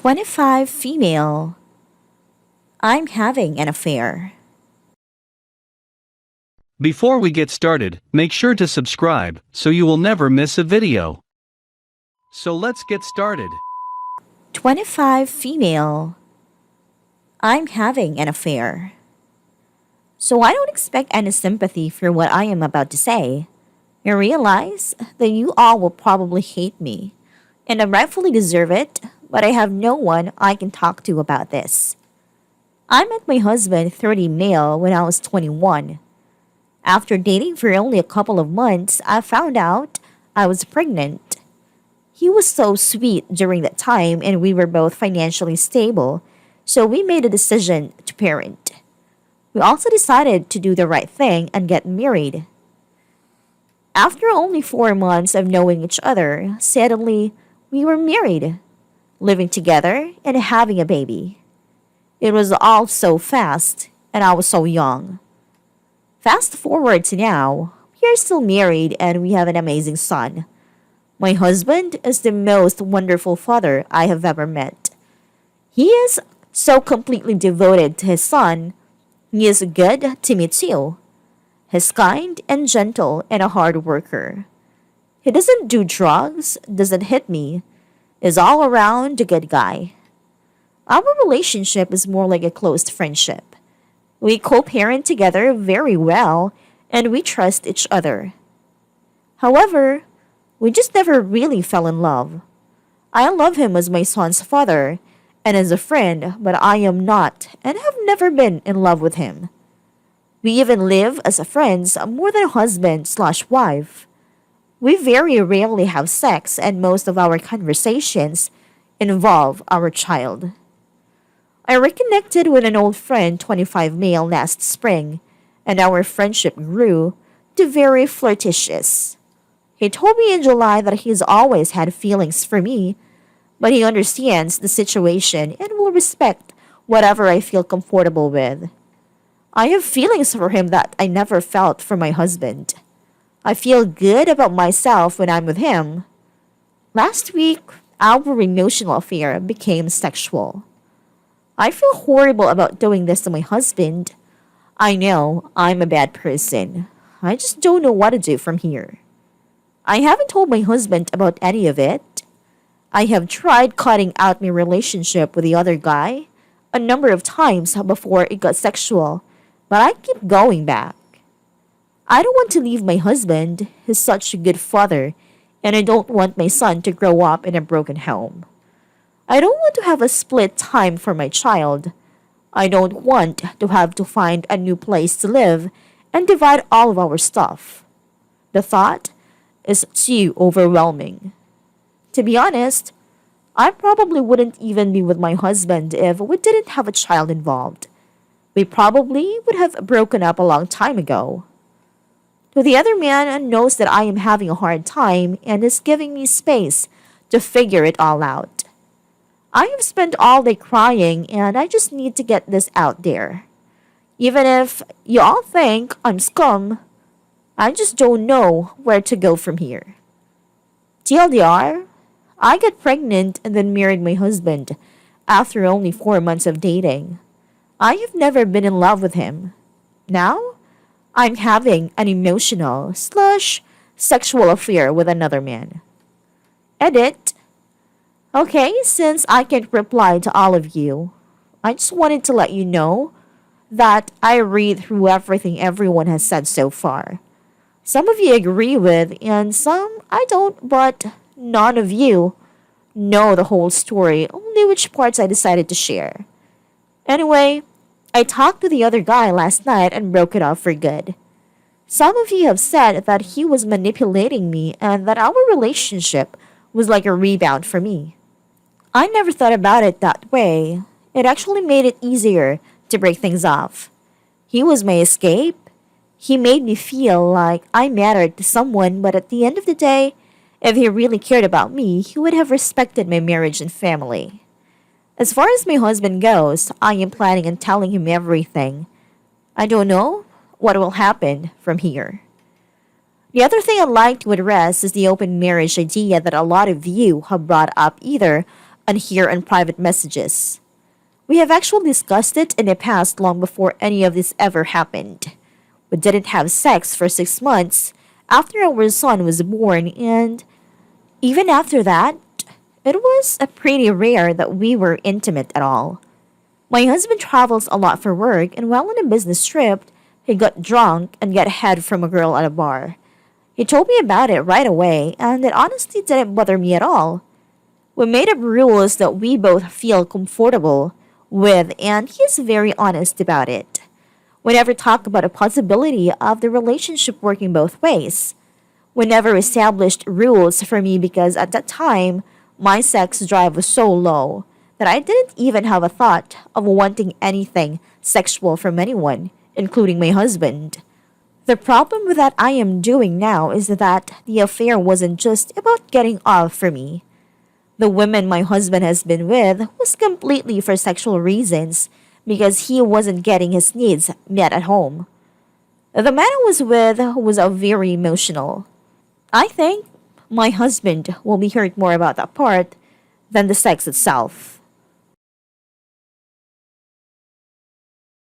25 female. I'm having an affair. Before we get started, make sure to subscribe so you will never miss a video. So let's get started. 25 female. I'm having an affair. So I don't expect any sympathy for what I am about to say. I realize that you all will probably hate me, and I rightfully deserve it, but I have no one I can talk to about this. I met my husband, 30 male, when I was 21. After dating for only a couple of months, I found out I was pregnant. He was so sweet during that time, and we were both financially stable, so we made a decision to parent. We also decided to do the right thing and get married. After only 4 months of knowing each other, suddenly we were married, living together and having a baby. It was all so fast, and I was so young. Fast forward to now, we are still married and we have an amazing son. My husband is the most wonderful father I have ever met. He is so completely devoted to his son. He is good to me too. He's kind and gentle and a hard worker. He doesn't do drugs, doesn't hit me, is all around a good guy. Our relationship is more like a close friendship. We co-parent together very well and we trust each other. However, we just never really fell in love. I love him as my son's father and as a friend, but I am not and have never been in love with him. We even live as friends more than husband/wife. We very rarely have sex and most of our conversations involve our child. I reconnected with an old friend, 25 male, last spring, and our friendship grew to very flirtatious. He told me in July that he's always had feelings for me, but he understands the situation and will respect whatever I feel comfortable with. I have feelings for him that I never felt for my husband. I feel good about myself when I'm with him. Last week, our emotional affair became sexual. I feel horrible about doing this to my husband. I know I'm a bad person. I just don't know what to do from here. I haven't told my husband about any of it. I have tried cutting out my relationship with the other guy a number of times before it got sexual, but I keep going back. I don't want to leave my husband. He's such a good father, and I don't want my son to grow up in a broken home. I don't want to have a split time for my child. I don't want to have to find a new place to live and divide all of our stuff. The thought is too overwhelming. To be honest, I probably wouldn't even be with my husband if we didn't have a child involved. We probably would have broken up a long time ago. So the other man knows that I am having a hard time and is giving me space to figure it all out. I have spent all day crying and I just need to get this out there. Even if you all think I'm scum, I just don't know where to go from here. TLDR, I got pregnant and then married my husband after only 4 months of dating. I have never been in love with him. Now, I'm having an emotional/sexual affair with another man. Edit. Okay, since I can't reply to all of you, I just wanted to let you know that I read through everything everyone has said so far. Some of you agree with, and some I don't, but none of you know the whole story, only which parts I decided to share. Anyway, I talked to the other guy last night and broke it off for good. Some of you have said that he was manipulating me and that our relationship was like a rebound for me. I never thought about it that way. It actually made it easier to break things off. He was my escape. He made me feel like I mattered to someone, but at the end of the day, if he really cared about me, he would have respected my marriage and family. As far as my husband goes, I am planning on telling him everything. I don't know what will happen from here. The other thing I'd like to address is the open marriage idea that a lot of you have brought up either and hear on private messages. We have actually discussed it in the past long before any of this ever happened. We didn't have sex for 6 months after our son was born, and even after that, it was a pretty rare that we were intimate at all. My husband travels a lot for work, and while on a business trip, he got drunk and got head from a girl at a bar. He told me about it right away, and it honestly didn't bother me at all. We made up rules that we both feel comfortable with, and he's very honest about it. We never talk about a possibility of the relationship working both ways. We never established rules for me because at that time, my sex drive was so low that I didn't even have a thought of wanting anything sexual from anyone, including my husband. The problem with that I am doing now is that the affair wasn't just about getting off for me. The women my husband has been with was completely for sexual reasons because he wasn't getting his needs met at home. The man I was with was very emotional. I think my husband will be hurt more about that part than the sex itself.